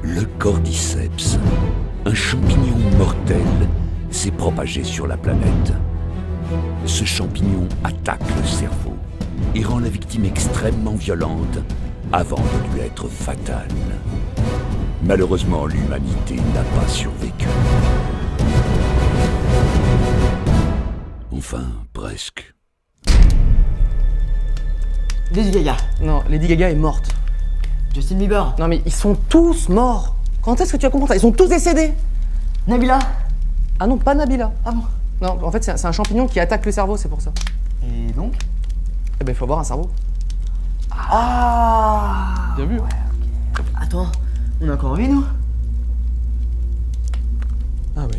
Le cordyceps, un champignon mortel, s'est propagé sur la planète. Ce champignon attaque le cerveau et rend la victime extrêmement violente avant de lui être fatale. Malheureusement, l'humanité n'a pas survécu. Enfin, presque. Lady Gaga. Non, Lady Gaga est morte. Justin Bieber. Non mais ils sont tous morts. Quand est-ce que tu as compris ça? Ils sont tous décédés. Nabila. Ah non, pas Nabila. Ah bon? Non, en fait c'est un champignon qui attaque le cerveau, c'est pour ça. Et donc? Eh ben il faut avoir un cerveau. Ah. Bien vu. Ouais, ok. Attends, on a encore envie nous? Ah oui.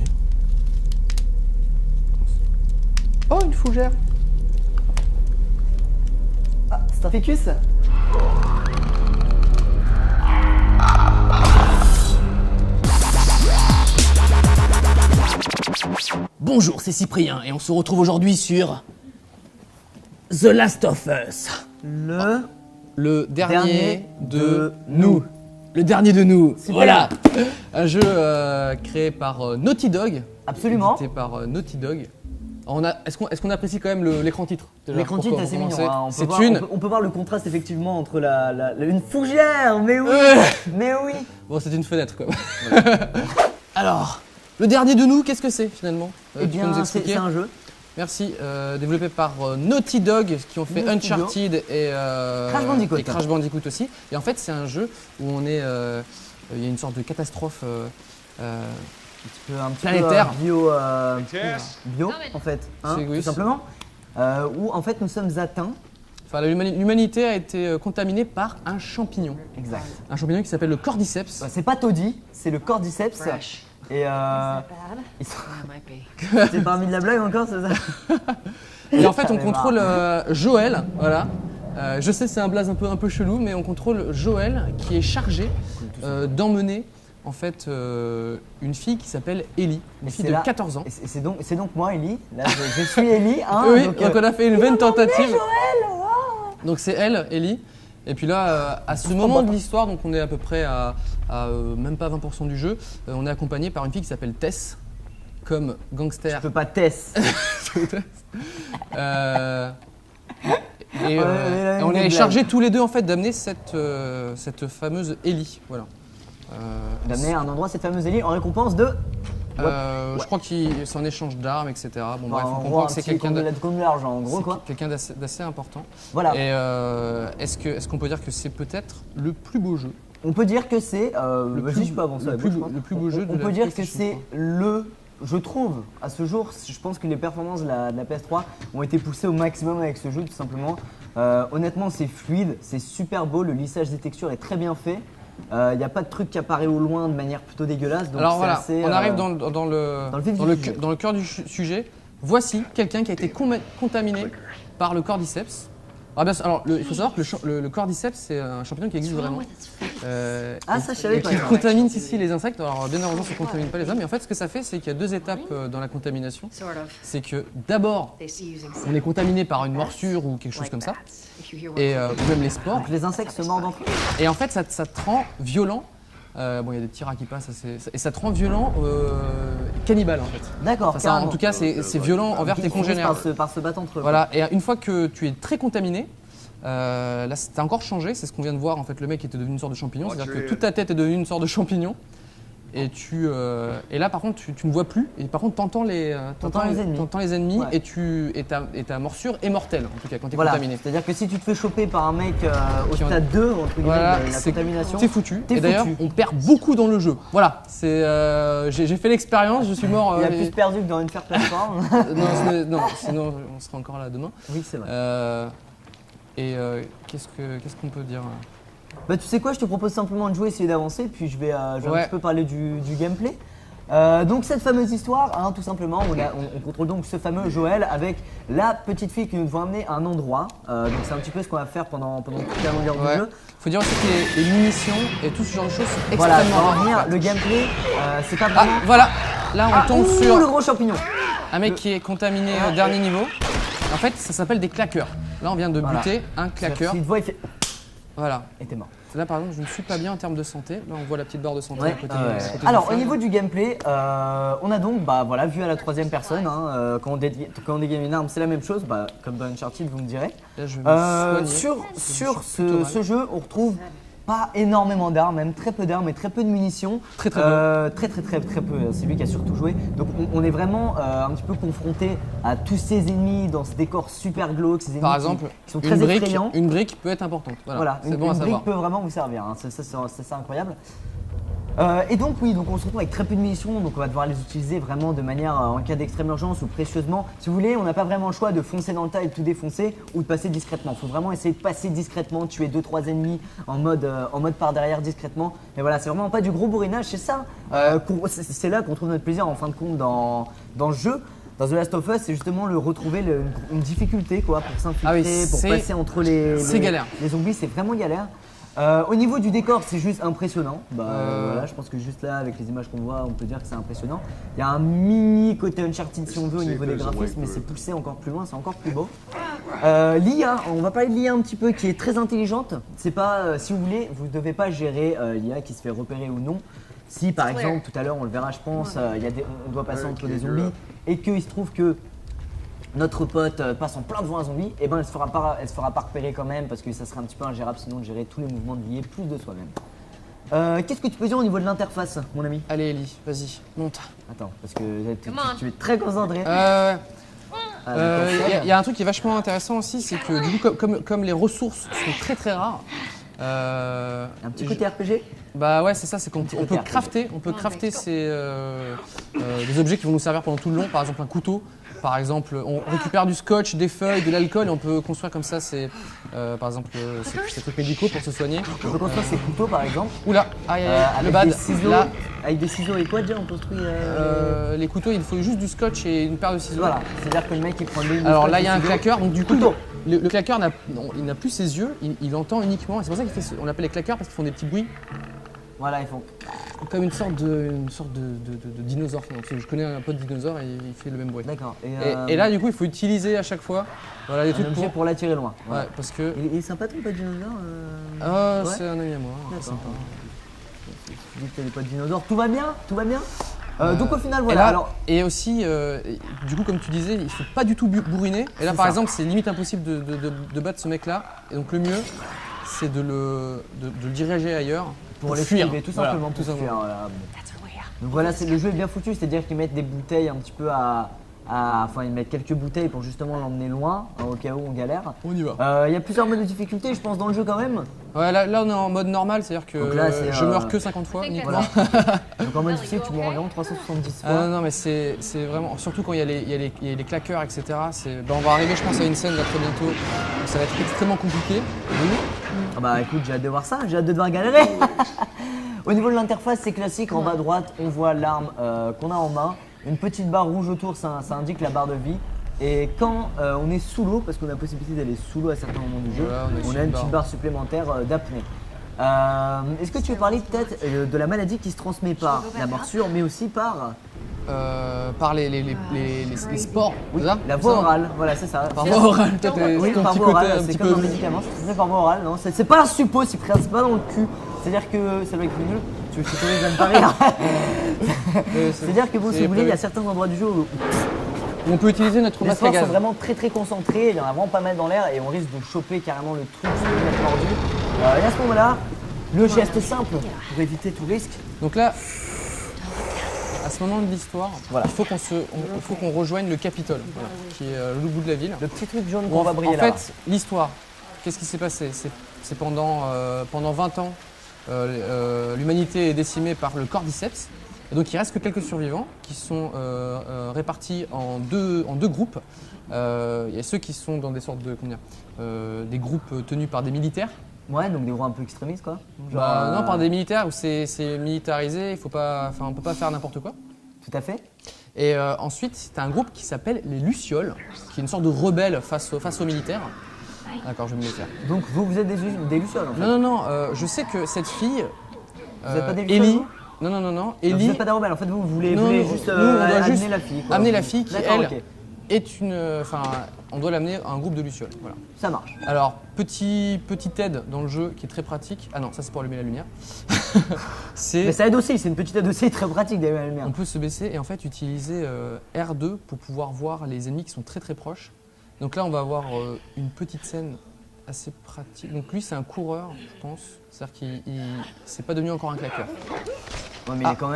Oh, une fougère. Ah, c'est un ficus? Bonjour, c'est Cyprien et on se retrouve aujourd'hui sur The Last of Us. Le dernier de nous. Le dernier de nous. Super. Voilà. Un jeu créé par Naughty Dog. Absolument. Édité par Naughty Dog. Est-ce qu'on apprécie quand même l'écran titre déjà, L'écran titre est assez mignon. Hein. On peut voir le contraste effectivement entre une fougère, mais oui, mais oui. Bon, c'est une fenêtre quoi. Alors, Le dernier de nous, qu'est-ce que c'est finalement? Eh Tu peux nous bien, expliquer? c'est un jeu. Merci, développé par Naughty Dog qui ont fait Naughty Dog. Uncharted et Crash Bandicoot aussi. Et en fait, c'est un jeu où on est, il y a une sorte de catastrophe Un petit planétaire. peu, bio en fait, hein, C'est- oui, tout simplement. Où en fait nous sommes atteints. Enfin, l'humanité a été contaminée par un champignon. Exact. Un champignon qui s'appelle le cordyceps. Bah, c'est pas taudis, c'est le cordyceps. Et t'es parmi de la blague encore, c'est ça? Et en fait, J'en on ai contrôle marre. Joël, voilà. Je sais, c'est un blaze un peu chelou, mais on contrôle Joël qui est chargé d'emmener en fait une fille qui s'appelle Ellie, une fille c'est de là- 14 ans. Et c'est donc moi, Ellie. Là, je suis Ellie. Hein, Oui, donc, donc on a fait une vaine tentative. Joël, wow. Donc c'est elle, Ellie. Et puis là, à ce moment de l'histoire, donc on est à peu près à même pas 20% du jeu, on est accompagné par une fille qui s'appelle Tess, comme gangster. Je peux pas Tess. Et on est chargés tous les deux en fait d'amener cette fameuse Ellie, voilà. D'amener à un endroit cette fameuse Ellie en récompense de. Je crois qu'il c'est en échange d'armes, etc. Bon bref, on en comprend gros, que c'est un petit quelqu'un comme de l'argent, en gros c'est quoi. quelqu'un d'assez important. Voilà. Et est-ce qu'on peut dire que c'est peut-être le plus beau jeu? On peut dire que c'est. Vas-y, je peux avancer. le plus beau jeu de On la peut dire que PlayStation c'est 3. le. Je trouve, à ce jour, je pense que les performances de la PS3 ont été poussées au maximum avec ce jeu, tout simplement. Honnêtement, c'est fluide, c'est super beau, le lissage des textures est très bien fait. Il n'y a pas de truc qui apparaît au loin de manière plutôt dégueulasse. Donc Alors c'est voilà, assez, on arrive dans le vif du sujet. dans le cœur du sujet. Voici quelqu'un qui a été contaminé par le cordyceps. Alors, bien sûr, alors, il faut savoir que le cordyceps, c'est un champignon qui existe vraiment. Ah, ça, je savais et pas. qui contamine ici les insectes. Alors, bien heureusement, ça ne contamine pas les hommes. Mais en fait, ce que ça fait, c'est qu'il y a deux étapes dans la contamination. C'est que d'abord, on est contaminé par une morsure ou quelque chose comme ça, et ou même les spores. Donc les insectes se mordent entre eux. Et en fait, ça te rend violent. Bon, il y a des petits rats qui passent, et ça te rend violent cannibale en fait. D'accord. Enfin, ça, en tout cas, c'est violent envers tes congénères. Par se battre entre eux. Voilà, et une fois que tu es très contaminé, là, t'as encore changé, c'est ce qu'on vient de voir. En fait, le mec était devenu une sorte de champignon, c'est-à-dire que toute ta tête est devenue une sorte de champignon. Et là, par contre, tu ne vois plus. Et par contre, t'entends les ennemis Ouais. et ta morsure est mortelle, en tout cas, quand t'es Voilà. contaminé. C'est-à-dire que si tu te fais choper par un mec au Qui en- stade 2, entre guillemets, Voilà, de la contamination, t'es foutu. t'es Et d'ailleurs, foutu. on perd beaucoup dans le jeu. Voilà, j'ai fait l'expérience, je suis mort. Il a plus perdu que dans une Fair Platform. non, sinon on sera encore là demain. Oui, c'est vrai. Qu'est-ce qu'on peut dire? Bah tu sais quoi, je te propose simplement de jouer, essayer d'avancer, puis je vais un Ouais. petit peu parler du gameplay. Donc cette fameuse histoire, hein, tout simplement, on contrôle donc ce fameux Joël avec la petite fille que nous devons amener à un endroit. Donc c'est un petit peu ce qu'on va faire pendant toute la longueur Ouais. du jeu. Faut dire aussi que les munitions et tout ce genre de choses sont Voilà, extrêmement pour en rares. revenir, le gameplay, c'est pas Ah, vraiment... voilà, là on tombe ouh, sur le gros champignon. un mec qui est contaminé au dernier niveau. En fait, ça s'appelle des claqueurs. Là, on vient de buter un claqueur. S'il te voit, il fait... Voilà. et t'es mort. Là, par exemple, je ne suis pas bien en termes de santé. Là, on voit la petite barre de santé Ouais. à côté. Ah ouais. à côté du Alors, au flingue. niveau du gameplay, on a donc voilà, vu à la troisième personne. Quand on dégame une arme, c'est la même chose. Comme dans Uncharted, vous me direz. Là, je vais me soigner. Sur plutôt mal. ce jeu, on retrouve pas énormément d'armes, même très peu d'armes et très peu de munitions. Très, très peu. Très peu. C'est lui qui a surtout joué. Donc on est vraiment un petit peu confronté à tous ces ennemis dans ce décor super glauque. Ces ennemis Par exemple, qui sont très effrayants. une brique peut être importante. Voilà, c'est une bon à brique savoir. peut vraiment vous servir. C'est ça incroyable. Et donc donc on se retrouve avec très peu de munitions, donc on va devoir les utiliser vraiment de manière en cas d'extrême urgence ou précieusement. Si vous voulez, on n'a pas vraiment le choix de foncer dans le tas et de tout défoncer ou de passer discrètement. Il faut vraiment essayer de passer discrètement, tuer 2-3 ennemis en mode par derrière discrètement. Mais voilà, c'est vraiment pas du gros bourrinage, c'est ça. C'est là qu'on trouve notre plaisir en fin de compte dans le jeu. Dans The Last of Us, c'est justement retrouver une difficulté quoi, pour s'infiltrer, pour passer entre c'est galère. les zombies, c'est vraiment galère. Au niveau du décor, c'est juste impressionnant. Voilà, je pense que juste là, avec les images qu'on voit, on peut dire que c'est impressionnant. Il y a un mini côté Uncharted si on veut au niveau des graphismes, mais c'est poussé encore plus loin, c'est encore plus beau. L'IA, on va parler de l'IA un petit peu, qui est très intelligente. C'est pas, si vous voulez, vous ne devez pas gérer l'IA qui se fait repérer ou non. Si par exemple, tout à l'heure, on le verra, je pense, on doit passer entre des zombies et qu'il se trouve que notre pote passe en plein devant un zombie, et ben elle se fera pas repérer quand même parce que ça serait un petit peu ingérable sinon de gérer tous les mouvements de l'IA plus de soi-même. Qu'est-ce que tu peux dire au niveau de l'interface, mon ami? Allez, Ellie, vas-y, monte. Attends, parce que tu es très concentré. Il y a un truc qui est vachement intéressant aussi, c'est que du coup, comme les ressources sont très très rares, Un petit côté RPG? bah ouais, c'est ça, c'est qu'on petit peut côté RPG. crafter des objets qui vont nous servir pendant tout le long, par exemple un couteau. Par exemple, on récupère du scotch, des feuilles, de l'alcool et on peut construire comme ça par exemple ces trucs médicaux pour se soigner. On peut construire ses couteaux par exemple. Oula, aïe, aïe, aïe, le avec bad. des ciseaux. Là, Avec des ciseaux et quoi déjà on construit les couteaux, il faut juste du scotch et une paire de ciseaux. Voilà, c'est-à-dire que le mec il prend des. Alors là, il y a un ciseaux. claqueur, donc du coup, Couteau. le claqueur n'a plus ses yeux, il entend uniquement. Et c'est pour ça on l'appelle les claqueurs parce qu'ils font des petits bruits, Voilà, ils font. comme une sorte de dinosaure. Parce que je connais un pote dinosaure et il fait le même bruit. D'accord. Et là, du coup, il faut utiliser à chaque fois des un trucs objet pour l'attirer loin. Ouais, parce que. Il est sympa ton pote dinosaure Ah, ouais. c'est un ami à moi. D'accord. Sympa. Tu dis que t'as des potes dinosaures, tout va bien? Tout va bien? Donc au final Et, voilà. là, Alors, et aussi, du coup, comme tu disais, il faut pas du tout bourriner. Et là, C'est par ça. exemple, c'est limite impossible de battre ce mec-là. Et donc, le mieux, c'est de le diriger ailleurs pour fuir. l'esquiver, tout Voilà, simplement tout pour fuir, simplement. voilà. Donc voilà, le jeu est bien foutu, c'est-à-dire qu'ils mettent des bouteilles un petit peu enfin ils mettent quelques bouteilles pour justement l'emmener loin, au cas où on galère. On y va. Il y a plusieurs modes de difficulté, je pense, dans le jeu quand même. Ouais, là, on est en mode normal, c'est-à-dire que Donc là, c'est, je meurs que 50 fois uniquement. Voilà. Donc en mode difficile, tu mourras environ 370 fois. Non, mais c'est vraiment, surtout quand il y a les claqueurs, etc. On va arriver, je pense, à une scène là très bientôt où ça va être extrêmement compliqué. Ah bah écoute, j'ai hâte de voir ça, j'ai hâte de devoir galérer. Au niveau de l'interface, c'est classique. En bas à droite, on voit l'arme qu'on a en main. Une petite barre rouge autour, ça indique la barre de vie. Et quand on est sous l'eau, parce qu'on a la possibilité d'aller sous l'eau à certains moments du jeu, Voilà, on a une petite barre supplémentaire d'apnée. Est-ce que tu veux parler peut-être de la maladie qui se transmet par la morsure, mais aussi par Par les sports, c'est ça la voie orale? Voilà, c'est ça. Par voie orale, toi, Oui, ton par petit voie côté orale, un c'est petit comme un peu. médicament, c'est par voie orale, non? C'est pas un suppo, Cyprien, c'est pas dans le cul. C'est-à-dire que ça doit être nul. Tu veux ne pas rire. C'est-à-dire que bon, si vous voulez, il y a certains endroits du jeu où On peut utiliser notre les masque à sports sont gaz. vraiment très concentrés, il y en a vraiment pas mal dans l'air et on risque de choper carrément le truc sur le mec mordu. Et à ce moment-là, le geste simple pour éviter tout risque. Donc là, à ce moment de l'histoire, Voilà. il faut qu'on rejoigne le Capitole, voilà, qui est l'autre bout de la ville. Le petit truc jaune Bon, qu'on va en briller là. fait, l'histoire, qu'est-ce qui s'est passé? C'est pendant 20 ans, l'humanité est décimée par le cordyceps. Et donc il reste que quelques survivants qui sont répartis en deux groupes. Il y a ceux qui sont dans des sortes de des groupes tenus par des militaires. Ouais, donc des gros un peu extrémistes quoi. Non, par des militaires où c'est militarisé, on peut pas faire n'importe quoi. Tout à fait. Et ensuite, tu as un groupe qui s'appelle les Lucioles, qui est une sorte de rebelle face aux militaires. D'accord, je vais me le faire. Donc vous êtes des lucioles en fait. Non, je sais que cette fille, Vous êtes pas des lucioles, Ellie, vous non, Vous Ellie, n'êtes pas des rebelles, en fait vous voulez Non, juste nous, on doit amener juste la fille quoi. amener la fille qui, D'accord, elle, ok. est une. Enfin, on doit l'amener à un groupe de lucioles. Voilà. Ça marche. Alors, petite aide dans le jeu qui est très pratique. Ah non, ça c'est pour allumer la lumière. Mais ça aide aussi, c'est une petite aide aussi très pratique d'allumer la lumière. On peut se baisser et en fait utiliser R2 pour pouvoir voir les ennemis qui sont très très proches. Donc là, on va avoir une petite scène assez pratique. Donc lui, c'est un coureur, je pense. C'est-à-dire qu'il c'est pas devenu encore un claqueur. Ouais, mais il est quand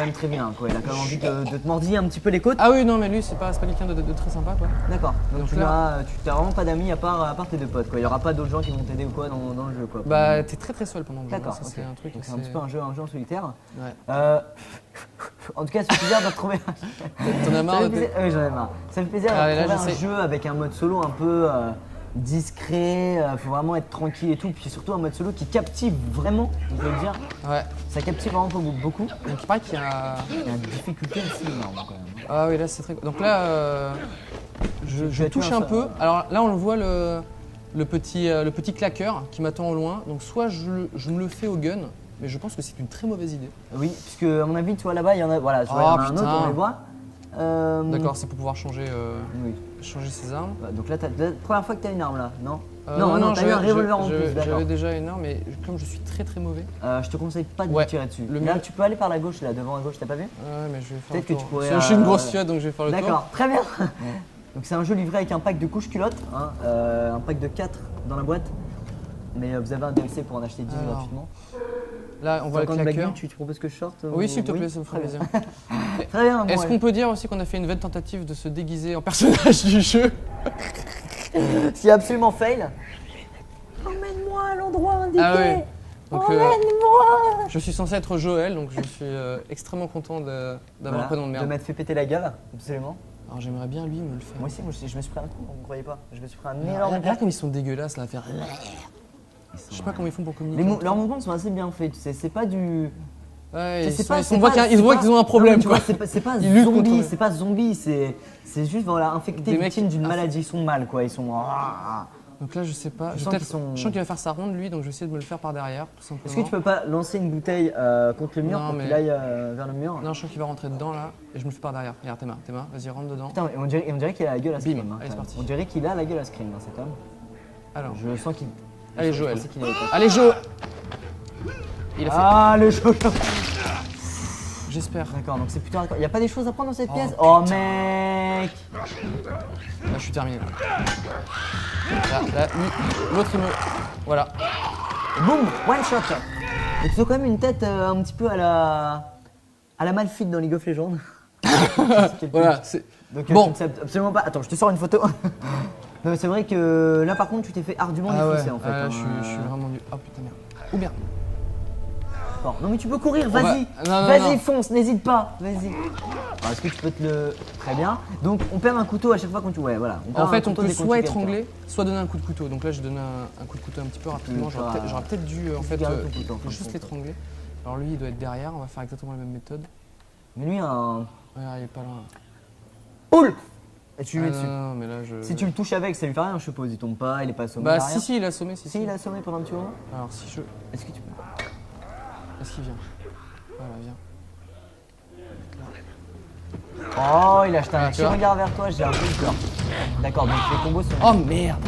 même très bien, quoi. Il a quand même envie de te mordiller un petit peu les côtes. Ah oui, non, mais lui, c'est pas quelqu'un de très sympa, quoi. D'accord. Donc tu là- n'as vraiment pas d'amis à part tes deux potes, quoi. Il y aura pas d'autres gens qui vont t'aider ou quoi dans le jeu, quoi. Bah, t'es très seul pendant le jeu. D'accord. Ça, Ok. c'est un truc. Donc c'est un petit peu un jeu en solitaire. Ouais. En tout cas, ça fait plaisir de retrouver. T'en as marre Ça fait de plaisir- Oui, j'en ai marre. Ça fait plaisir de Allez, là, retrouver un j'essaie. jeu avec un mode solo un peu discret. Faut vraiment être tranquille et tout. Puis surtout un mode solo qui captive vraiment, on peut le dire. Ouais. Ça captive vraiment beaucoup. Donc il paraît qu'il y a. Il y a une difficulté assez énorme quand même. Ah oui, là c'est très. Donc là, je as touche tué un un peu. seul. Alors là, on le voit le petit claqueur qui m'attend au loin. Donc soit je me le fais au gun, mais je pense que c'est une très mauvaise idée. Oui, puisque à mon avis, tu vois là-bas, il y en a. Voilà, tu vois, il y en a un autre, putain. on les voit. D'accord, c'est pour pouvoir changer Oui. ses armes. Ouais, donc là, la première fois que tu as une arme là, non? Non, t'as eu un revolver en plus, d'accord. J'avais déjà une arme, mais comme je suis très très mauvais. Je te conseille pas de Ouais, tirer dessus. le Là, mieux- tu peux aller par la gauche, là, devant à gauche, t'as pas vu? Ouais, mais je vais faire Peut-être le que tour. tu pourrais, Je suis une grosse voilà. fiotte, donc je vais faire le tour. D'accord, très bien. Donc c'est un jeu livré avec un pack de couches culottes, hein, un pack de 4 dans la boîte. Mais vous avez un DLC pour en acheter 10 Alors, gratuitement. Là, on voit le 50 claqueur. baguettes, tu te proposes que je sorte Oui, s'il te plaît, ça me très ferait bien. plaisir. Très bien, bon, Est-ce ouais. qu'on peut dire aussi qu'on a fait une vaine tentative de se déguiser en personnage du jeu? Ce qui est absolument fail. Emmène-moi à l'endroit indiqué. Ah oui. Donc, Emmène-moi. je suis censé être Joël, donc je suis extrêmement content d'avoir un prénom de De merde. m'être fait péter la gueule, absolument. Alors j'aimerais bien lui me le faire. Moi aussi, je me suis pris un coup, vous ne croyez pas. Je me suis pris un Regarde, énorme regarde comme ils sont dégueulasses là à faire. Je sais pas comment ils font pour communiquer. Leurs mouvements sont assez bien faits, tu sais, c'est pas du. Ouais, C'est ils pas- sont- c'est on voit pas- qu'ils c'est voient pas- qu'ils ont un Non, problème mais tu quoi. vois, c'est pas Ils luttent zombie, contre- c'est pas zombie, c'est juste voilà, infecté, Des mecs- victime d'une ah, maladie, ils sont mal quoi, ils sont. Donc là je sais pas. Je Je, sens peut-être- qu'ils sont- je sens qu'il va faire sa ronde lui, donc je vais essayer de me le faire par derrière tout simplement. Est-ce que tu peux pas lancer une bouteille contre le mur Non, pour mais- qu'il aille vers le mur? Non, je sens qu'il va rentrer dedans là et je me le fais par derrière. Regarde tes mains, vas-y rentre dedans. Putain, mais on dirait qu'il a la gueule à Bim, Scream. allez, quand c'est même. parti. On dirait qu'il a la gueule à Scream, cet homme. Alors, Je sens qu'il. allez je Joël. pensais qu'il avait pas- Allez Joël. Il a fait. Ah, le jeu. J'espère. D'accord, donc c'est plutôt hardcore. Y a pas des choses à prendre dans cette Oh, pièce? Oh mec! Là, je suis terminé. Là, lui, l'autre il me. Voilà. Boum! One shot! Et tu as quand même une tête un petit peu à la Malphite dans League of Legends. Voilà. C'est... Donc Bon. tu ne sais absolument pas. Attends, je te sors une photo. Non, mais c'est vrai que là par contre tu t'es fait ardument défoncer en fait. Ah, hein. je suis vraiment nul. Oh putain merde. Ou bien. Bon, non mais tu peux courir, va- vas-y! Non, Vas-y, non. fonce, n'hésite pas, vas-y. Alors, est-ce que tu peux te le. Très bien. Donc on perd un couteau à chaque fois qu'on tue. Ouais, voilà. En fait, on couteau peut dès qu'on soit tue quelqu'un. étrangler, soit donner un coup de couteau. Donc là, j'ai donné un coup de couteau un petit peu rapidement. Tu J'aurais vas- peut-être, dû en fait garder ton couteau, en fin de juste compte. l'étrangler. Alors lui, il doit être derrière. On va faire exactement la même méthode. Mais lui, un. Regarde, il est pas là. Poule! Et tu lui Ah, mets dessus. non, mais là, je. Si tu le touches avec, ça lui fait rien, je suppose. Il tombe pas, il est pas assommé. Bah il a rien. si, il a assommé. Si, Si, il a assommé pendant un petit moment. Alors si je. Est-ce que tu peux. Est-ce qu'il vient? Voilà, viens. Oh, il a jeté un Ah, petit tu vois. regard vers toi, j'ai un peu peur. D'accord, donc les combos sont. Oh merde!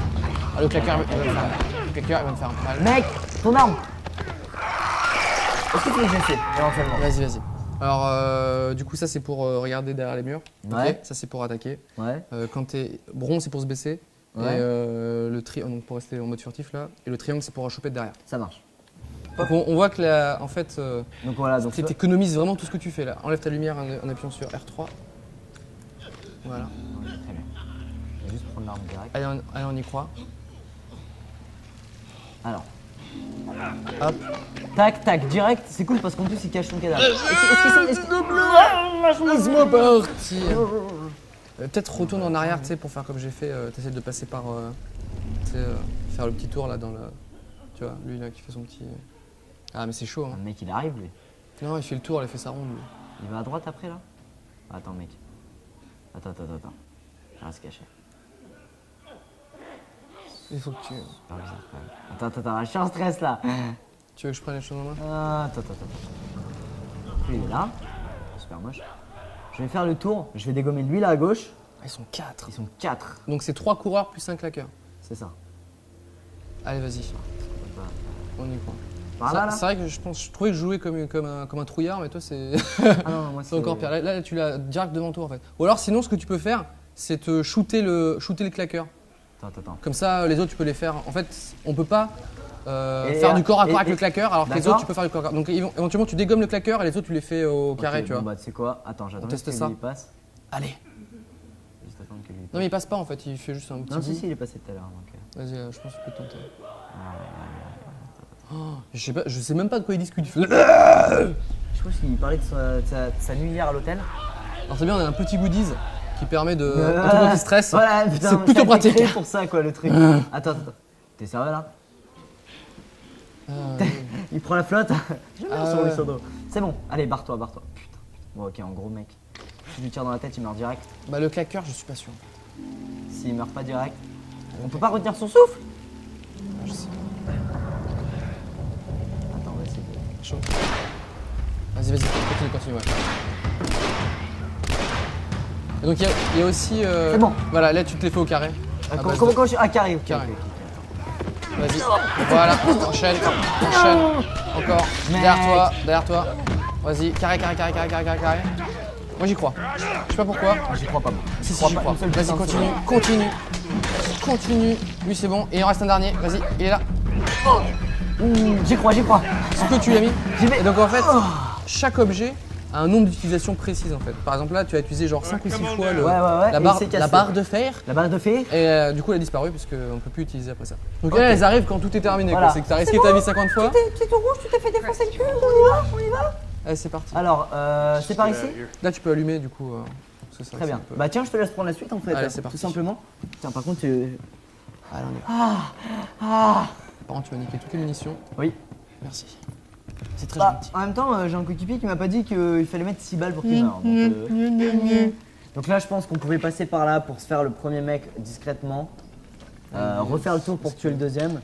Ah, le claqueur, il va me faire. Le claqueur, il va me faire mal. Mec, ton arme! Est-ce que tu veux que j'essaie éventuellement? Vas-y. Alors, du coup, ça c'est pour regarder derrière les murs. Ouais. Ok, ça c'est pour attaquer. Ouais. Quand t'es bronze, c'est pour se baisser. Ouais. Et le triangle, donc pour rester en mode furtif là. Et le triangle, c'est pour choper de derrière. Ça marche. Donc on voit que en fait, Donc voilà, donc tu économises vraiment tout ce que tu fais là. Enlève ta lumière en appuyant sur R3. Voilà. Ouais, très bien. Je vais juste prendre l'arme direct. Allez, on y croit. Alors, Hop. tac, direct, c'est cool parce qu'en plus il cache son cadavre. Est-ce qu'ils sont. Laisse-moi partir. Peut-être retourne en arrière, tu sais, pour faire comme j'ai fait. T'essaies de passer par, tu sais, faire le petit tour là dans le, tu vois, lui là qui fait son petit. Ah mais c'est chaud. Hein. Le mec il arrive lui. Non, il fait le tour, il a fait sa ronde. Lui. Il va à droite après là? Attends mec. Attends. Je reste caché. Il faut que tu. Super bizarre quand même. Attends, je suis en stress là. Tu veux que je prenne les choses en main? Attends. Lui il est là. Super moche. Je vais faire le tour, je vais dégommer lui là à gauche. Ils sont 4. Ils sont 4. Donc c'est 3 coureurs plus 5 claqueurs. C'est ça. Allez, vas-y. On y croit. Par là, là. C'est vrai que je trouvais que je jouais comme un trouillard, mais toi c'est Ah non, moi c'est encore pire. Là, tu l'as direct devant toi en fait. Ou alors sinon ce que tu peux faire, c'est te shooter le claqueur. Attends. Comme ça les autres tu peux les faire. En fait on peut pas faire du corps à corps avec le claqueur alors que les autres tu peux faire du corps à corps. Donc éventuellement tu dégommes le claqueur et les autres tu les fais au carré, tu vois. Bah tu sais quoi? Attends, j'attends teste que ça. lui il passe. Allez. Juste attendre que lui il passe. Non mais il passe pas en fait, il fait juste un petit Non, bout. si, il est passé tout à l'heure. Donc, Vas-y, je pense que tu peux tenter. Oh, je sais même pas de quoi il discute. Je pense qu'il parlait de sa nuit hier à l'hôtel. Alors c'est bien, on a un petit goodies qui permet de anti-stress. Voilà, putain, c'est plutôt ça a été pratique. créé pour ça quoi le truc. Attends. T'es sérieux là? Il prend la flotte. J'aime bien sur le sodo. C'est bon, allez, barre-toi. Putain. Bon, ok, en gros, mec. Si je lui tire dans la tête, il meurt direct. Bah le claqueur, je suis pas sûr. S'il meurt pas direct, on peut pas retenir son souffle? Je sais. Attends, on va essayer de... Chaud. Vas-y, continue, ouais. Et donc il y a aussi. C'est bon. Voilà, là tu te les fais au carré. À base Comment de- quand je suis. Ah, carré, ok. Carré. ok. Vas-y. Voilà, enchaîne. Encore. Mec. Derrière toi. Vas-y, carré. Moi j'y crois. Je sais pas pourquoi. J'y crois pas. Si, crois j'y pas crois. une seule Vas-y, putain de continue. Lui c'est bon. Et il en reste un dernier. Vas-y, il est là. J'y crois. Ce que tu lui as mis. J'y vais. Et donc en fait, chaque objet a un nombre d'utilisations précises en fait. Par exemple là, tu as utilisé genre 5 ou 6 fois Ouais. la, Et barre, il s'est cassé. la barre de fer. La barre de fée. Et du coup, elle a disparu parce qu'on ne peut plus utiliser après ça. Donc Ok. là, elles arrivent quand tout est terminé. Voilà. C'est que tu as risqué ta vie 50 fois. Tu t'es tout rouge, tu t'es fait défoncer le cul, on y va? Allez, c'est parti. Alors, c'est par ici? Là, tu peux allumer du coup. Parce que ça, Très bien. c'est un peu- Bah tiens, je te laisse prendre la suite en fait. Allez, c'est parti. Tout simplement. Tiens, par contre, Allez, on y va. Ah. Par contre, tu vas niquer toutes les munitions. Oui. Merci. C'est très Bah, gentil. en même temps, j'ai un coéquipier qui m'a pas dit qu'il fallait mettre 6 balles pour qu'il meure. Donc là, je pense qu'on pouvait passer par là pour se faire le premier mec discrètement. Refaire le tour pour tuer le deuxième.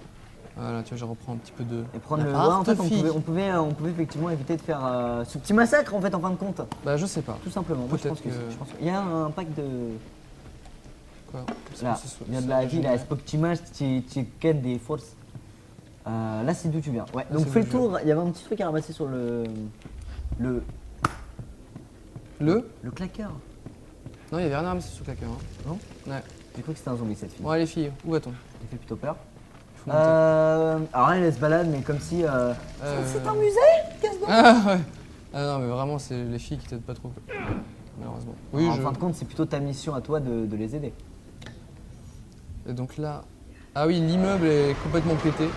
Voilà, tu vois, je reprends un petit peu de. Et prendre le. la Ouais, en fait, fille. on pouvait effectivement éviter de faire ce petit massacre en fait en fin de compte. Bah, je sais pas. Tout simplement. Moi, je Peut-être pense que. que- je pense qu'il y a un pack de. Quoi Là, il y a de la vie, là, c'est pas que tu manges, tu gagnes des forces. Là, c'est d'où tu viens. Ouais, donc c'est fais le d'où je tour. Il y avait un petit truc à ramasser sur le Le claqueur. Non, il y avait rien à ramasser sous le claqueur. Hein. Non. Ouais. J'ai cru que c'était un zombie cette fille. Bon, allez, filles, où va-t-on? Il fait plutôt peur. Faut monter. Alors là, elle se balade, mais comme si. C'est un musée? Qu'est-ce que Ah ouais. Ah non, mais vraiment, c'est les filles qui t'aident pas trop. Malheureusement. Oui, En je. fin de compte, c'est plutôt ta mission à toi de les aider. Et donc là. Ah oui, l'immeuble est complètement pété.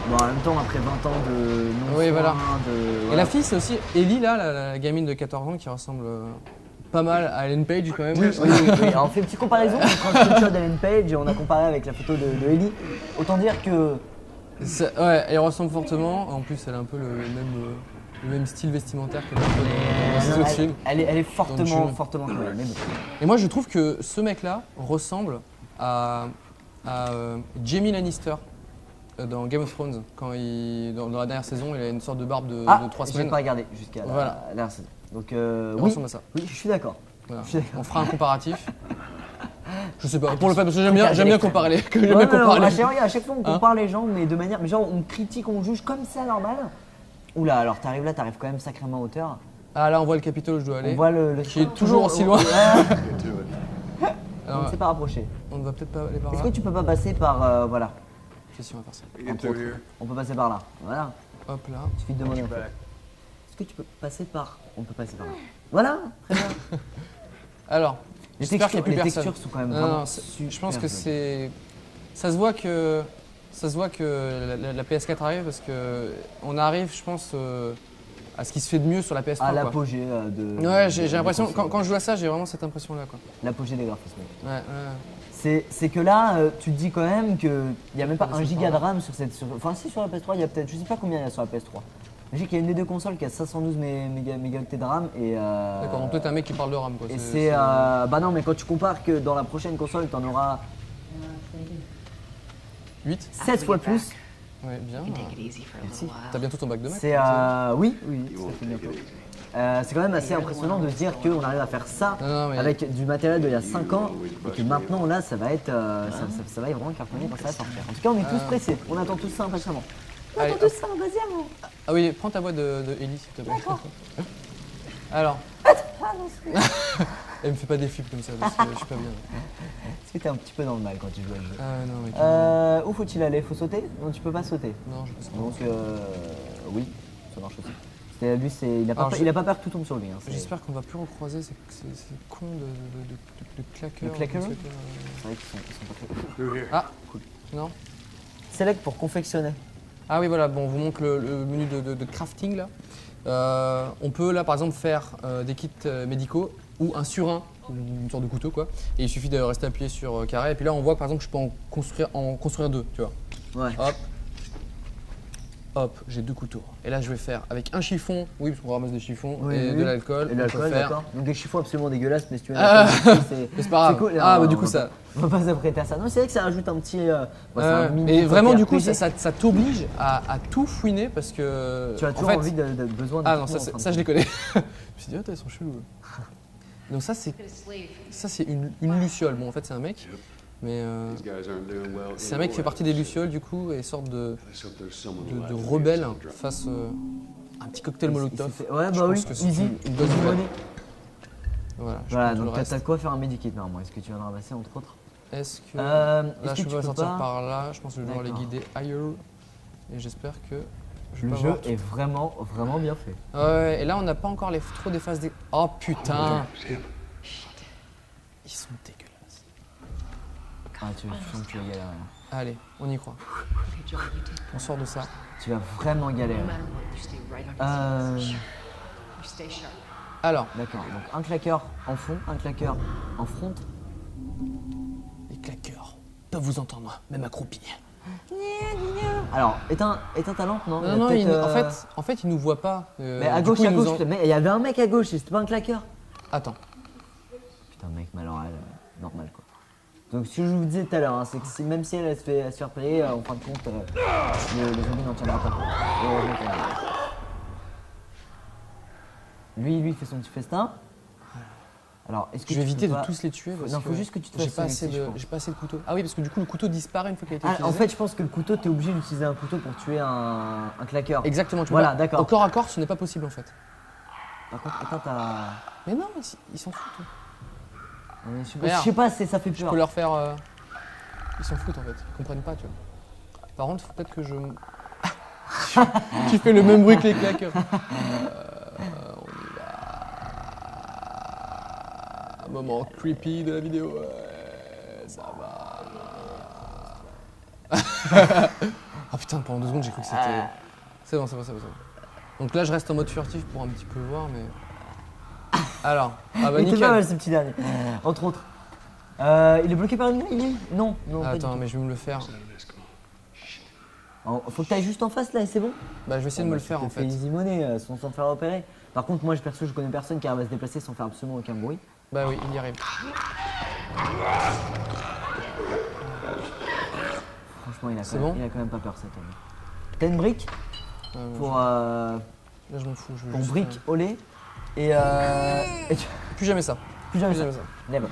Bon, en même temps, après 20 ans de non Oui, voilà. de. Et voilà. la fille, c'est aussi Ellie, là, la gamine de 14 ans qui ressemble pas mal à Ellen Page quand même. Oui. Alors, on fait une petite comparaison. On prend le screenshot d'Ellen Page et on a comparé avec la photo de Ellie. Autant dire que. Ouais, elle ressemble fortement. En plus, elle a un peu le même style vestimentaire qu'elle a un peu dans ses autres films. Elle est fortement June. comme elle. Mais bon. Et moi, je trouve que ce mec-là ressemble à Jaime Lannister dans Game of Thrones. Quand dans la dernière saison, il a une sorte de barbe de 3 j'ai semaines. pas regardé jusqu'à Voilà. la saison. Donc, Il oui. ressemble à ça. Oui, je suis d'accord. Voilà. Je suis d'accord. On fera un comparatif. Je sais pas, pour le fait, parce que j'aime bien comparer les. J'aime bien Ouais, comparer non, les- à chaque fois, on Hein compare les gens, mais de manière. Mais genre, on critique, on juge comme ça, normal. Oula, alors t'arrives là, t'arrives quand même sacrément à hauteur. Ah là, on voit le Capitole où je dois aller. On voit le Qui est toujours aussi loin. Ouais, on Alors, ne s'est pas rapproché. on ne va peut-être pas aller par Est-ce là. que tu peux pas passer par. Voilà. Si, si, on va faire ça. Entre autres. On peut passer par là. Voilà. Hop là. Il suffit de demander en fait. Est-ce que tu peux passer par. On peut passer par là. Voilà, très bien. Alors, Les j'espère qu'il n'y a plus les personne. textures sont quand même Non, vraiment non, super je pense que jolies. c'est. Ça se voit que la PS4 arrive parce que on arrive, je pense, à ce qui se fait de mieux sur la PS3. À quoi. l'apogée de. Ouais, j'ai de l'impression, console. quand je vois ça, j'ai vraiment cette impression-là. Quoi. L'apogée des graphismes. Ouais, ouais. C'est que là, tu te dis quand même qu'il n'y a même pas Ah, un c'est giga de pas vrai. RAM sur cette. Enfin, si, sur la PS3, il y a peut-être. Je sais pas combien il y a sur la PS3. Mais je sais qu'il y a une des deux consoles qui a 512 mégaoctets de RAM et. D'accord, donc toi t'es un mec qui parle de RAM. Quoi. Et c'est. Bah non, mais quand tu compares que dans la prochaine console, t'en auras 8. 16 fois plus. Ouais, bien. Take it easy for a little while. T'as bientôt ton bac de maths. C'est. Oui, ça fait bientôt. c'est quand même assez impressionnant de se dire qu'on arrive à faire ça Non, mais- avec du matériel d'il y a 5 ans et que maintenant là ça va être ça va vraiment cartonner quand ça va sortir. En tout cas on est tous pressés, on attend tous ça impatiemment. On Allez, attend tous ça impatiemment. Ah oui, prends ta voix de Ellie s'il te plaît. Alors. Elle me fait pas des flips comme ça parce que je suis pas bien. Est-ce que t'es un petit peu dans le mal quand tu joues à ce jeu? Ah non, mais Où faut-il aller? Faut sauter? Non, tu peux pas sauter. non, je pense pas. Donc oui, ça marche aussi. Lui, il a pas Alors, peur, il a pas peur que tout tombe sur lui. Hein, c'est J'espère qu'on va plus recroiser ces cons de claqueurs. claqueurs de ce que- vrai qu'ils sont pas très... Ah, non. Select pour confectionner. Ah oui, voilà, bon, on vous montre le menu de crafting là. On peut là par exemple faire des kits médicaux ou un surin, une sorte de couteau quoi. Et il suffit de rester appuyé sur carré. Et puis là on voit que par exemple je peux en construire 2, tu vois. Ouais. Hop. Hop, j'ai 2 couteaux. Et là je vais faire avec un chiffon, oui parce qu'on ramasse des chiffons, Oui, et oui. de l'alcool. Et on peut l'alcool, faire- d'accord. Donc des chiffons absolument dégueulasses, mais si tu veux. Ah. c'est Mais c'est pas grave. cool. Ah Non, bah du on coup va ça. pas- On va pas s'apprêter à ça. Non, c'est vrai que ça rajoute un petit. C'est un mini mais côté vraiment du coup RPG. ça t'oblige à tout fouiner parce que. Tu as en toujours fait, envie de besoin de. Ah non, ça je les connais. Je me suis dit, oh, ils sont chelous. Donc ça c'est une luciole. Bon en fait c'est un mec, mais c'est un mec qui fait partie des lucioles du coup et sorte de rebelle face à un petit cocktail Molotov. Ouais, Je bah oui, pense que c'est easy. une bonne Easy nouvelle. money. Voilà, je Voilà, prends tout donc le reste. t'as de quoi faire un medikit normalement. Est-ce que tu viens de ramasser entre autres? Est-ce que Là, là je peux pas sortir par là, je pense que je vais devoir les D'accord. guider ailleurs et j'espère que je vais Le pas jeu voir. est vraiment bien fait. Ouais, et là on n'a pas encore trop des phases. Oh putain! Ils sont dégueulasses. Ah, tu sens que tu vas galérer. Allez, on y croit. On sort de ça. Tu vas vraiment galérer. Alors, D'accord, donc un claqueur en fond, un claqueur en front. les claqueurs peuvent vous entendre, même accroupis. Alors, éteins ta lampe, non? Il y a Non, non, peut-être, en fait, ils nous voient pas. Mais à du gauche, coup, à ils nous gauche, en- mais il y avait un mec à gauche, c'était pas un claqueur. Attends. Putain, mec, malheureux, normal quoi. Donc, ce que je vous disais tout à l'heure, hein, c'est que même si elle se fait repérer, en fin de compte, le zombie n'en tiendra pas compte. Heureusement qu'elle est là. Lui, il fait son petit festin. Alors, est-ce que Je vais tu éviter peux de pas- tous les tuer. Parce Non, faut juste que tu te j'ai fasses pas assez celui-ci, je de, pense. j'ai pas assez de couteau. Ah oui, parce que du coup, le couteau disparaît une fois qu'il a été Ah, utilisé. en fait, je pense que le couteau, t'es obligé d'utiliser un couteau pour tuer un claqueur. Exactement. Tu Voilà, vois, d'accord. Au corps à corps, ce n'est pas possible en fait. Par contre, attends, t'as. Mais non, ils s'en foutent. Je sais pas, ça fait Je peur. peux leur faire. Ils s'en foutent en fait. Ils comprennent pas, tu vois. Par contre, faut peut-être que je. Tu fais le même bruit que les claqueurs. On y va. Moment creepy de la vidéo. Ouais, ça va. Ah putain, pendant 2 secondes, j'ai cru que c'était. C'est bon, c'est bon, c'est bon, c'est bon. Donc là, je reste en mode furtif pour un petit peu voir, mais. Alors, ah bah Il était pas mal nickel. ce petit dernier, entre autres. Il est bloqué par une grille, lui? Non, non. pas du Attends, tout. mais je vais me le faire. Faut que t'ailles juste en face là et c'est bon? Bah, je vais essayer de me le faire en fait. Easy money sans s'en faire repérer. Par contre, moi, perso, je connais personne qui arrive à se déplacer sans faire absolument aucun bruit. Bah oui, il y arrive. Franchement, il a, C'est quand même, bon il a quand même pas peur cet homme. T'as une brique pour Là, je m'en fous. Je veux juste, brique au lait et tu... plus jamais ça. Plus jamais Plus ça. jamais ça. Never.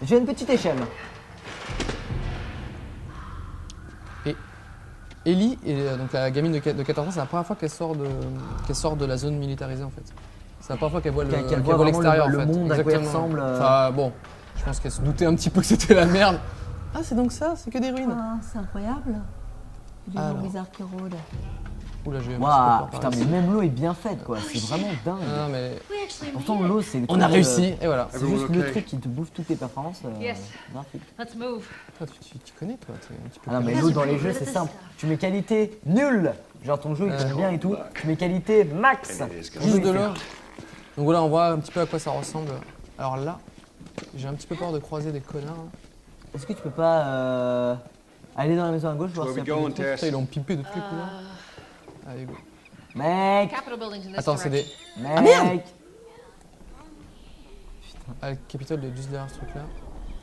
J'ai une petite échelle. Et Ellie, donc la gamine de 14 ans, c'est la première fois qu'elle sort de la zone militarisée en fait. C'est la première fois qu'elle voit Qu'elle qu'elle voit voit vraiment l'extérieur le en fait. monde, à quoi il Exactement. ressemble. Enfin bon, je pense qu'elle se doutait un petit peu que c'était la merde. Ah c'est donc ça, c'est que des ruines. Ah, c'est incroyable. Il y a des Alors. gens bizarres qui rôdent. Oula, j'ai un petit peu Waouh, peur putain, par mais ici. même l'eau est bien faite quoi. C'est vraiment dingue. Non mais Pourtant, l'eau, c'est le on truc, a réussi et voilà. C'est juste le truc qui te bouffe toutes tes performances Yes. graphiques. Let's move. Toi, tu connais toi, t'es un petit peu. Ah non, mais calé. l'eau dans les jeux, c'est simple. Tu mets qualité nulle. Genre ton jeu il tourne bien et tout. Tu mets qualité max. Juste de l'eau. Donc voilà, on voit un petit peu à quoi ça ressemble. Alors là, j'ai un petit peu peur de croiser des connards. hein. Est-ce que tu peux pas aller dans la maison à gauche voir Where si we y a pas going, des trucs Tess? Putain, ils l'ont pipé de toutes les couleurs. Allez, go. Mec, Capitol buildings in this Attends, c'est des. direction. mec. Ah, le Capitole est juste derrière ce truc là.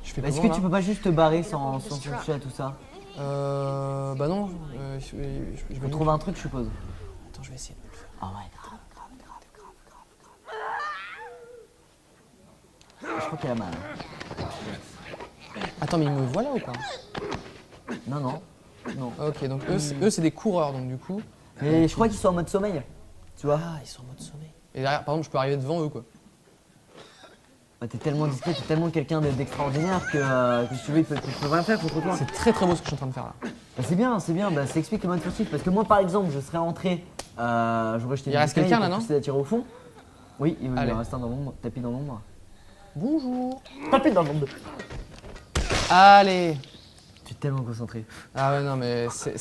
Je fais Est-ce comment que tu là peux pas juste te barrer sans toucher à tout ça? Bah non, je vais Je peux trouver un truc, je suppose. Attends, je vais essayer de me le faire. Ah ouais, grave. Je crois qu'elle a mal. Attends, mais ils me voient là ou pas? Non, non. Non. Ok, donc eux, c'est des coureurs, donc du coup. Mais je crois qu'ils sont en mode sommeil. Tu vois? Ah, ils sont en mode sommeil. Et derrière, par exemple, je peux arriver devant eux, quoi. Bah, t'es tellement discret, t'es tellement quelqu'un d'extraordinaire que si tu veux, tu peux rien faire contre toi. C'est très très beau ce que je suis en train de faire là. Bah, c'est bien, bah, ça explique le mode furtif. Parce que moi, par exemple, je serais rentré, j'aurais jeté Il reste quelqu'un, là, non? C'est d'attirer au fond. Oui, il Allez. reste un dans l'ombre, tapis dans l'ombre. Bonjour. Tapis dans l'ombre. Allez. Tu es tellement concentré. Ah ouais, non, mais c'est.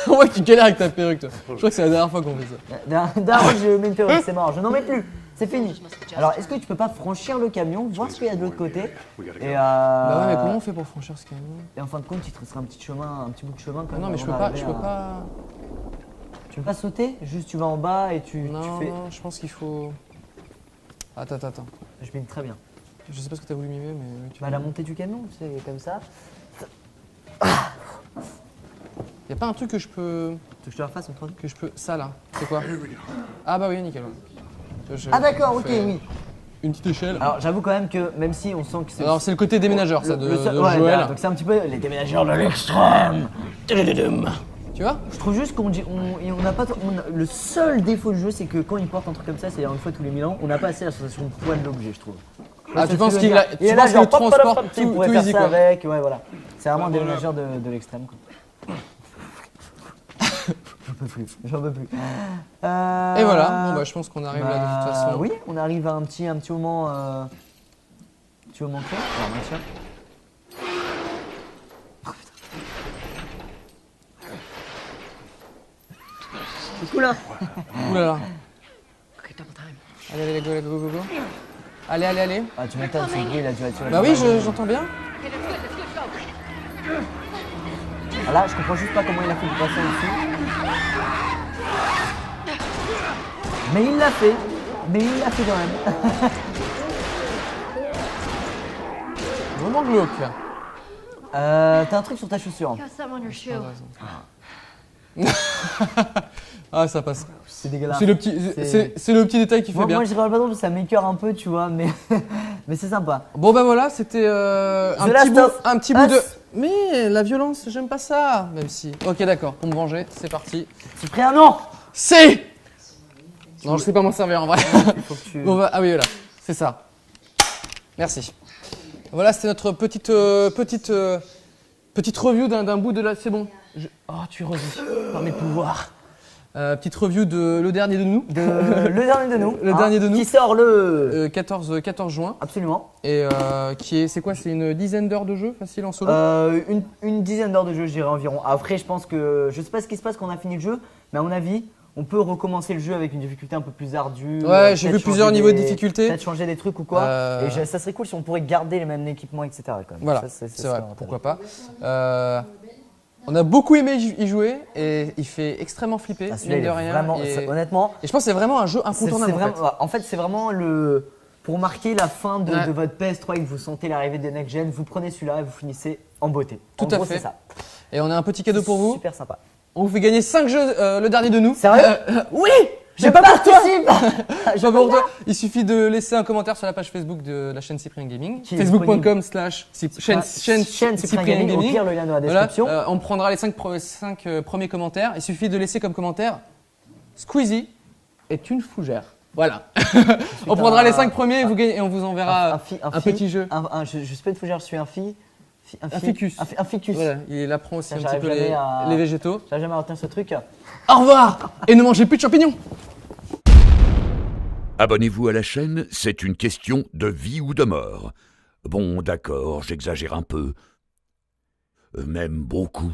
On voit que tu galères avec ta perruque, toi. Je crois que c'est la dernière fois qu'on fait ça. D'ailleurs, je mets une perruque, c'est mort, je n'en mets plus. C'est fini. Alors, est-ce que tu peux pas franchir le camion, voir ce qu'il y a de l'autre côté Bah ouais, mais comment on fait pour franchir ce camion? Et en fin de compte, il te restera un petit chemin, un petit bout de chemin quand Non, même. mais je peux avant pas. d'arriver Je peux à- pas. Tu peux pas sauter? Juste tu vas en bas et tu Non, fais. non, je pense qu'il faut. Attends. Je mime très bien. Je sais pas ce que t'as voulu mimer, mais. oui, Bah, la montée du camion, c'est comme ça. Y a pas un truc que je peux. Tu veux que je te la refasse en 3D? Que je peux. Ça là, c'est quoi? Ah bah oui, nickel. Ouais. Ah, d'accord, ok, fais oui. Une petite échelle. Alors, j'avoue quand même que même si on sent que c'est. Alors c'est le côté déménageur, ça, de ouais, Joël. donc c'est un petit peu les déménageurs de l'extrême. Tu vois? Je trouve juste qu'on dit, on n'a pas, le seul défaut du jeu, c'est que quand il porte un truc comme ça, c'est une fois tous les 1000 ans, on n'a pas assez la sensation de poids de l'objet, je trouve. Ah, tu penses qu'il qu'il a- tu penses qu'il le transporte il pourrait tout faire easy, ça quoi. avec, ouais, voilà. C'est vraiment un déménageur de l'extrême, quoi. J'en peux plus. Et voilà, bon bah je pense qu'on arrive là de toute façon. Oui, on arrive à un petit moment, clé. Alors, tiens. C'est cool, hein? Ouh là là. Allez, go. Allez. Ah, tu m'étonnes, ce bruit, là, tu vas tuer. Bah oui, j'entends bien. Ah, là, je comprends juste pas comment il a fait pour passer en dessous. Mais il l'a fait. Quand même. Vraiment glauque. T'as un truc sur ta chaussure. Got something on your shoe. Ah, ça passe. C'est dégueulasse. C'est le petit détail qui fait bien. Moi, je rigole pas trop parce que ça m'écoeure un peu, tu vois, mais, mais c'est sympa. Bon bah voilà, c'était The Last of un petit bout Us. de. Mais la violence, j'aime pas ça. Même si. Ok, d'accord. Pour me venger, c'est parti. Cyprien, non! C'est. Non, je sais pas m'en servir en vrai. Il faut que tu. Bon, bah, ah oui, voilà, c'est ça. Merci. Voilà, c'était notre petite review d'un bout de la. C'est bon. Oh, tu revis par mes pouvoirs. Petite review de Le Dernier de Nous. Le dernier de nous. Le dernier de nous. Qui sort le. 14 juin. Absolument. Et c'est quoi? C'est une dizaine d'heures de jeu facile en solo? Une dizaine d'heures de jeu, je dirais environ. Après, je pense que. Je sais pas ce qui se passe quand on a fini le jeu, mais à mon avis, on peut recommencer le jeu avec une difficulté un peu plus ardue. Ouais, j'ai peut-être vu plusieurs changer niveaux de difficulté. Peut-être changer des trucs ou quoi. Euh, Et ça serait cool si on pourrait garder les mêmes équipements, etc. Quand même. Voilà, Ça, c'est vrai, serait pourquoi pas. On a beaucoup aimé y jouer et il fait extrêmement flipper, Ah, celui-là, mine il de est rien. vraiment, et honnêtement, je pense que c'est vraiment un jeu c'est incontournable. vraiment, en fait, c'est vraiment le. Pour marquer la fin de, Ouais. de votre PS3 et que vous sentez l'arrivée des next gen, vous prenez celui-là et vous finissez en beauté. Tout En à gros, fait. c'est ça. Et on a un petit cadeau pour vous. Super sympa. On vous fait gagner 5 jeux, Le Dernier de Nous. Sérieux Oui. Je participe. Pas pour toi. Il suffit de laisser un commentaire sur la page Facebook de la chaîne Cyprien Gaming. Qui est Facebook.com/chaîne Cyprien Gaming. Au pire, le lien dans la description. Voilà, on prendra les 5 premiers commentaires. Il suffit de laisser comme commentaire Squeezie est une fougère. Voilà. On prendra les 5 premiers et on vous enverra un petit jeu. Je suis pas une fougère, je suis un ficus. Un ficus. Voilà, il apprend aussi Ça, un petit j'arrive peu jamais à- les végétaux. J'arrive jamais à retenir ce truc. Au revoir et ne mangez plus de champignons. Abonnez-vous à la chaîne, c'est une question de vie ou de mort. Bon, d'accord, j'exagère un peu. Même beaucoup.